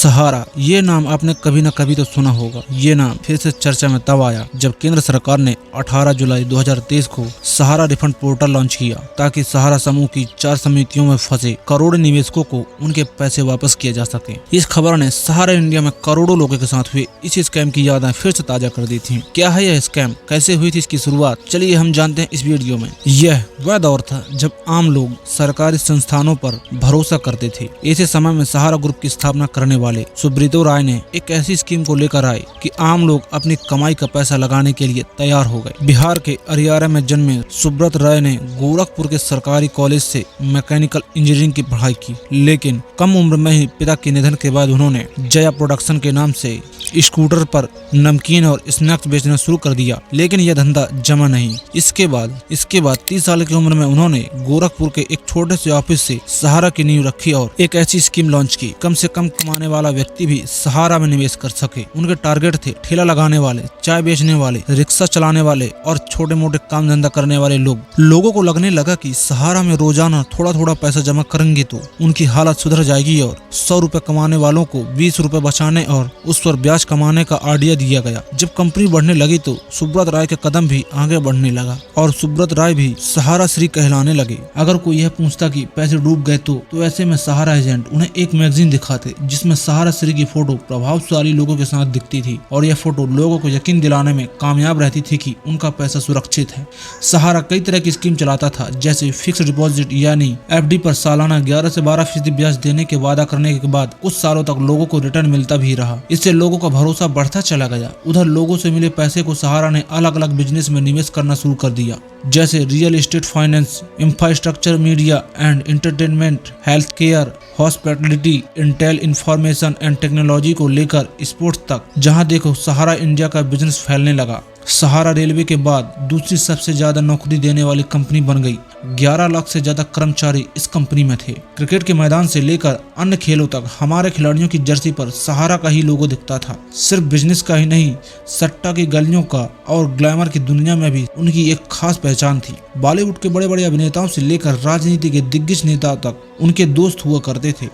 सहारा, ये नाम आपने कभी न कभी तो सुना होगा। ये नाम फिर से चर्चा में तब आया जब केंद्र सरकार ने 18 जुलाई 2023 को सहारा रिफंड पोर्टल लॉन्च किया ताकि सहारा समूह की 4 समितियों में फंसे करोड़ों निवेशकों को उनके पैसे वापस किए जा सके। इस खबर ने सहारा इंडिया में करोड़ों लोगों के साथ हुए इस स्कैम की यादें फिर से ताजा कर दी थी। क्या है यह स्कैम, कैसे हुई थी इसकी शुरुआत, चलिए हम जानते हैं इस वीडियो में। यह वह दौर था जब आम लोग सरकारी संस्थानों पर भरोसा करते थे। ऐसे समय में सहारा ग्रुप की स्थापना करने वाले सुब्रतो राय ने एक ऐसी स्कीम को लेकर आए कि आम लोग अपनी कमाई का पैसा लगाने के लिए तैयार हो गए। बिहार के अरियारा में जन्मे सुब्रत राय ने गोरखपुर के सरकारी कॉलेज से मैकेनिकल इंजीनियरिंग की पढ़ाई की, लेकिन कम उम्र में ही पिता के निधन के बाद उन्होंने जया प्रोडक्शन के नाम से स्कूटर पर नमकीन और स्नैक्स बेचना शुरू कर दिया, लेकिन यह धंधा जमा नहीं। इसके बाद 30 साल की उम्र में उन्होंने गोरखपुर के एक छोटे से ऑफिस से सहारा की नींव रखी और एक ऐसी स्कीम लॉन्च की, कम से कम कमाने वाला व्यक्ति भी सहारा में निवेश कर सके। उनके टारगेट थे ठेला लगाने वाले, चाय बेचने वाले, रिक्शा चलाने वाले और छोटे मोटे काम धंधा करने वाले लोग। लोगों को लगने लगा कि सहारा में रोजाना थोड़ा थोड़ा पैसा जमा करेंगे तो उनकी हालत सुधर जाएगी और 100 रुपए कमाने वालों को 20 रुपए बचाने और उस पर ब्याज कमाने का आइडिया दिया गया। जब कंपनी बढ़ने लगी तो सुब्रत राय के कदम भी आगे बढ़ने लगा और सुब्रत राय भी सहारा श्री कहलाने लगे। अगर कोई यह पूछता कि पैसे डूब गए तो ऐसे में सहारा एजेंट उन्हें एक मैगजीन दिखाते जिसमें सहारा श्री की फोटो प्रभावशाली लोगों के साथ दिखती थी और यह फोटो लोगों को यकीन दिलाने में कामयाब रहती थी कि उनका पैसा सुरक्षित है। सहारा कई तरह की स्कीम चलाता था, जैसे फिक्स डिपॉजिट यानी FD पर सालाना 11 से 12% ब्याज देने के वादा करने के बाद कुछ सालों तक लोगों को रिटर्न मिलता भी रहा। इससे लोगों का भरोसा बढ़ता चला गया। उधर लोगों से मिले पैसे को सहारा ने अलग अलग बिजनेस में निवेश करना शुरू कर दिया, जैसे real estate, finance, infrastructure, media and entertainment, health care, hospitality, Intel, information and technology को लेकर स्पोर्ट्स तक। जहां देखो सहारा इंडिया का बिजनेस फैलने लगा। सहारा रेलवे के बाद दूसरी सबसे ज्यादा नौकरी देने वाली कंपनी बन गई। 11 लाख से ज्यादा कर्मचारी इस कंपनी में थे। क्रिकेट के मैदान से लेकर अन्य खेलों तक हमारे खिलाड़ियों की जर्सी पर सहारा का ही लोगो दिखता था। सिर्फ बिजनेस का ही नहीं, सट्टा की गलियों का और ग्लैमर की दुनिया में भी उनकी एक खास पहचान थी। बॉलीवुड के बड़े बड़े अभिनेताओं से लेकर राजनीति के दिग्गज नेता तक उनके दोस्त हुआ करते थे।